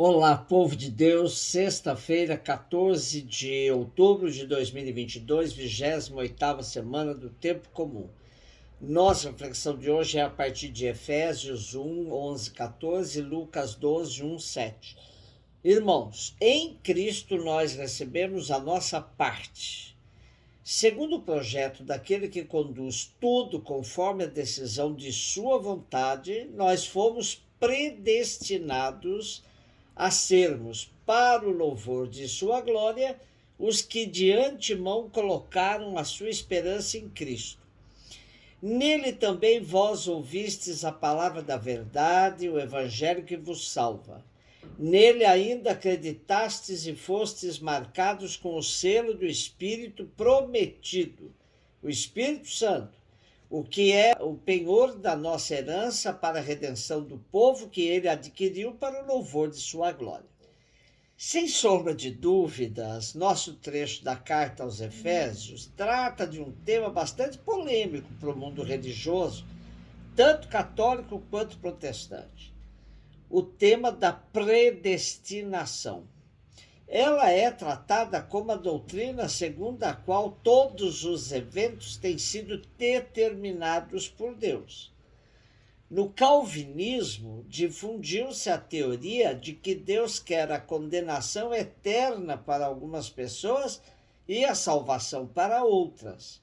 Olá, povo de Deus, sexta-feira, 14 de outubro de 2022, 28ª semana do Tempo Comum. Nossa reflexão de hoje é a partir de Efésios 1, 11, 14, Lucas 12, 1, 7. Irmãos, em Cristo nós recebemos a nossa parte. Segundo o projeto daquele que conduz tudo conforme a decisão de sua vontade, nós fomos predestinados a sermos, para o louvor de sua glória, os que de antemão colocaram a sua esperança em Cristo. Nele também vós ouvistes a palavra da verdade, o evangelho que vos salva. Nele ainda acreditastes e fostes marcados com o selo do Espírito prometido, o Espírito Santo, o que é o penhor da nossa herança para a redenção do povo que ele adquiriu para o louvor de sua glória. Sem sombra de dúvidas, nosso trecho da carta aos Efésios trata de um tema bastante polêmico para o mundo religioso, tanto católico quanto protestante. O tema da predestinação. Ela é tratada como a doutrina segundo a qual todos os eventos têm sido determinados por Deus. No calvinismo, difundiu-se a teoria de que Deus quer a condenação eterna para algumas pessoas e a salvação para outras.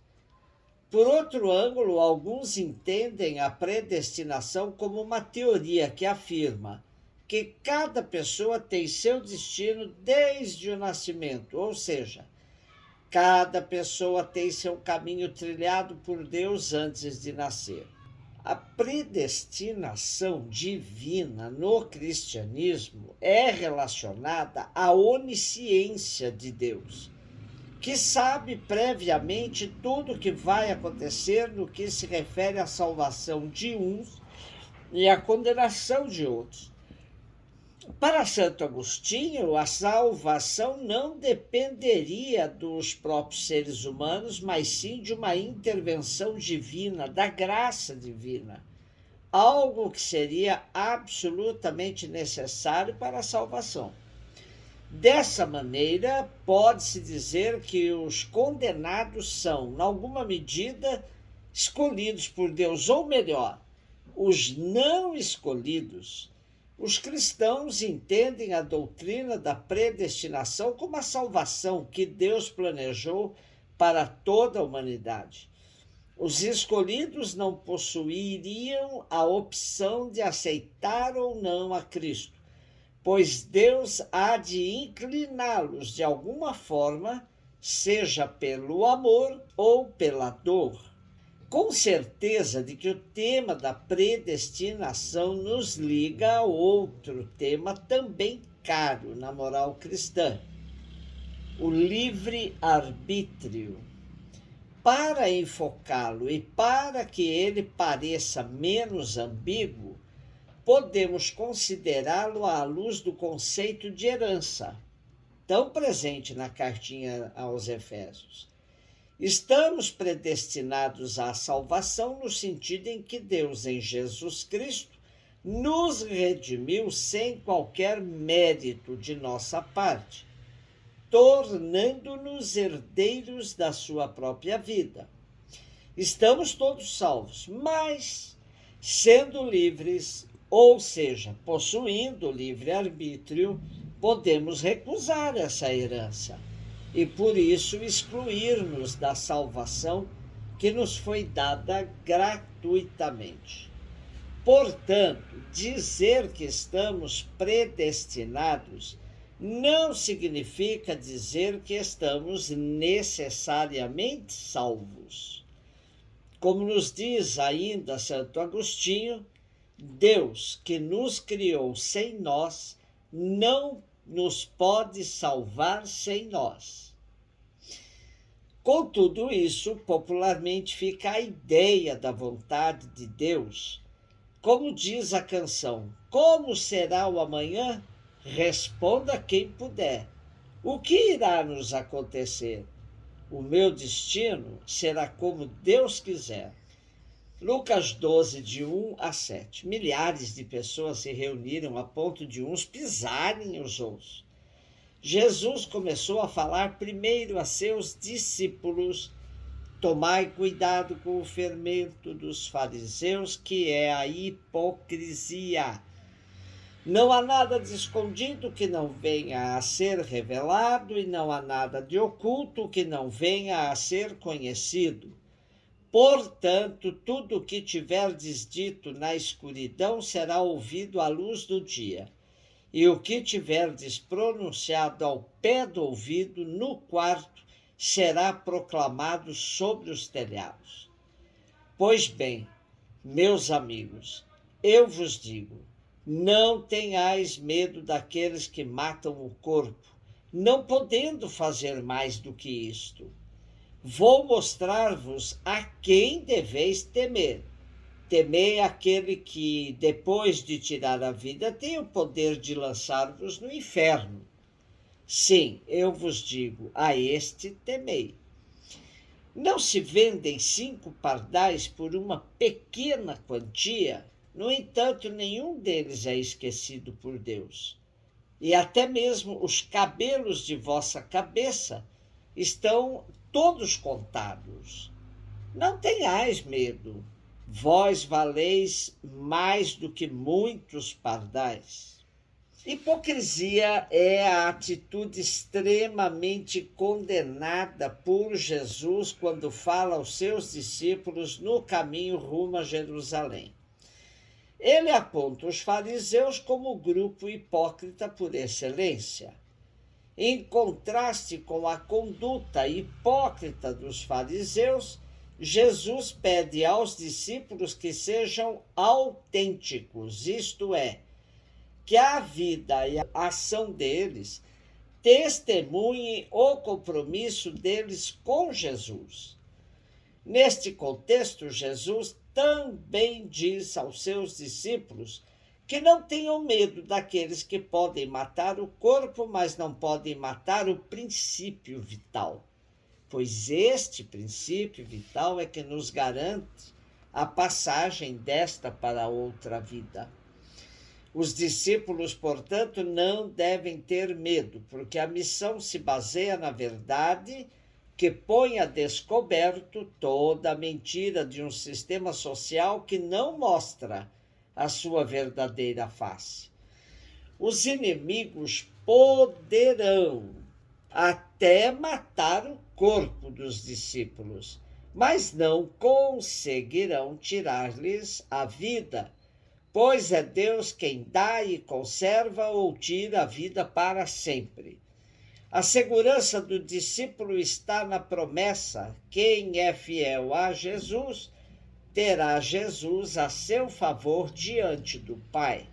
Por outro ângulo, alguns entendem a predestinação como uma teoria que afirma que cada pessoa tem seu destino desde o nascimento, ou seja, cada pessoa tem seu caminho trilhado por Deus antes de nascer. A predestinação divina no cristianismo é relacionada à onisciência de Deus, que sabe previamente tudo o que vai acontecer no que se refere à salvação de uns e à condenação de outros. Para Santo Agostinho, a salvação não dependeria dos próprios seres humanos, mas sim de uma intervenção divina, da graça divina, algo que seria absolutamente necessário para a salvação. Dessa maneira, pode-se dizer que os condenados são, em alguma medida, escolhidos por Deus, ou melhor, os não escolhidos. Os cristãos entendem a doutrina da predestinação como a salvação que Deus planejou para toda a humanidade. Os escolhidos não possuiriam a opção de aceitar ou não a Cristo, pois Deus há de incliná-los de alguma forma, seja pelo amor ou pela dor. Com certeza de que o tema da predestinação nos liga a outro tema também caro na moral cristã, o livre-arbítrio. Para enfocá-lo e para que ele pareça menos ambíguo, podemos considerá-lo à luz do conceito de herança, tão presente na cartinha aos Efésios. Estamos predestinados à salvação no sentido em que Deus, em Jesus Cristo, nos redimiu sem qualquer mérito de nossa parte, tornando-nos herdeiros da sua própria vida. Estamos todos salvos, mas, sendo livres, ou seja, possuindo livre-arbítrio, podemos recusar essa herança e, por isso, excluir-nos da salvação que nos foi dada gratuitamente. Portanto, dizer que estamos predestinados não significa dizer que estamos necessariamente salvos. Como nos diz ainda Santo Agostinho, Deus, que nos criou sem nós, não nos pode salvar sem nós. Com tudo isso, popularmente fica a ideia da vontade de Deus. Como diz a canção, como será o amanhã? Responda quem puder. O que irá nos acontecer? O meu destino será como Deus quiser. Lucas 12, de 1 a 7. Milhares de pessoas se reuniram a ponto de uns pisarem os outros. Jesus começou a falar primeiro a seus discípulos: tomai cuidado com o fermento dos fariseus, que é a hipocrisia. Não há nada de escondido que não venha a ser revelado, e não há nada de oculto que não venha a ser conhecido. Portanto, tudo o que tiverdes dito na escuridão será ouvido à luz do dia, e o que tiverdes pronunciado ao pé do ouvido no quarto será proclamado sobre os telhados. Pois bem, meus amigos, eu vos digo, não tenhais medo daqueles que matam o corpo, não podendo fazer mais do que isto. Vou mostrar-vos a quem deveis temer. Temei aquele que, depois de tirar a vida, tem o poder de lançar-vos no inferno. Sim, eu vos digo, a este temei. Não se vendem 5 pardais por uma pequena quantia? No entanto, nenhum deles é esquecido por Deus. E até mesmo os cabelos de vossa cabeça estão todos contados. Não tenhais medo, vós valeis mais do que muitos pardais. Hipocrisia é a atitude extremamente condenada por Jesus quando fala aos seus discípulos no caminho rumo a Jerusalém. Ele aponta os fariseus como o grupo hipócrita por excelência. Em contraste com a conduta hipócrita dos fariseus, Jesus pede aos discípulos que sejam autênticos, isto é, que a vida e a ação deles testemunhem o compromisso deles com Jesus. Neste contexto, Jesus também diz aos seus discípulos que não tenham medo daqueles que podem matar o corpo, mas não podem matar o princípio vital, pois este princípio vital é que nos garante a passagem desta para outra vida. Os discípulos, portanto, não devem ter medo, porque a missão se baseia na verdade que põe a descoberto toda a mentira de um sistema social que não mostra a sua verdadeira face. Os inimigos poderão até matar o corpo dos discípulos, mas não conseguirão tirar-lhes a vida, pois é Deus quem dá e conserva ou tira a vida para sempre. A segurança do discípulo está na promessa: quem é fiel a Jesus terá Jesus a seu favor diante do Pai.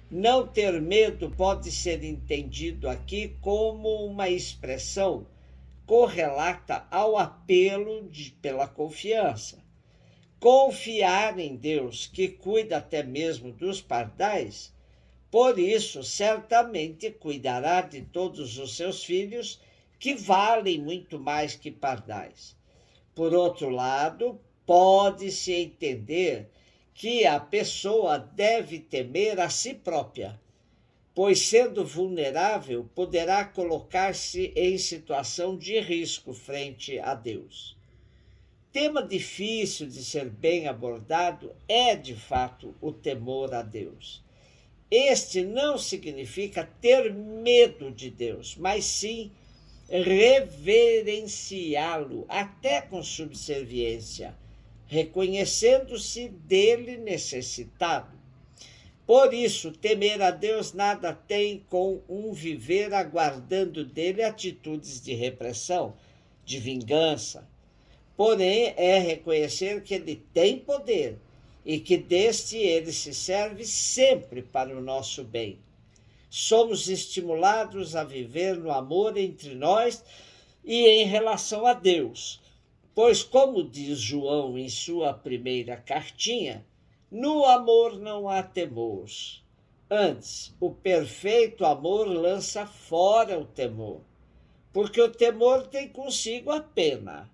Não ter medo pode ser entendido aqui como uma expressão correlata ao apelo pela confiança. Confiar em Deus, que cuida até mesmo dos pardais, por isso certamente cuidará de todos os seus filhos, que valem muito mais que pardais. Por outro lado, pode-se entender que a pessoa deve temer a si própria, pois, sendo vulnerável, poderá colocar-se em situação de risco frente a Deus. Tema difícil de ser bem abordado é, de fato, o temor a Deus. Este não significa ter medo de Deus, mas sim reverenciá-lo, até com subserviência, reconhecendo-se dele necessitado. Por isso, temer a Deus nada tem com um viver aguardando dele atitudes de repressão, de vingança. Porém, é reconhecer que ele tem poder e que deste ele se serve sempre para o nosso bem. Somos estimulados a viver no amor entre nós e em relação a Deus, pois, como diz João em sua primeira cartinha, no amor não há temor. Antes, o perfeito amor lança fora o temor, porque o temor tem consigo a pena.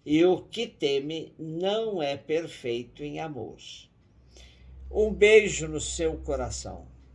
e o que teme não é perfeito em amor. Um beijo no seu coração.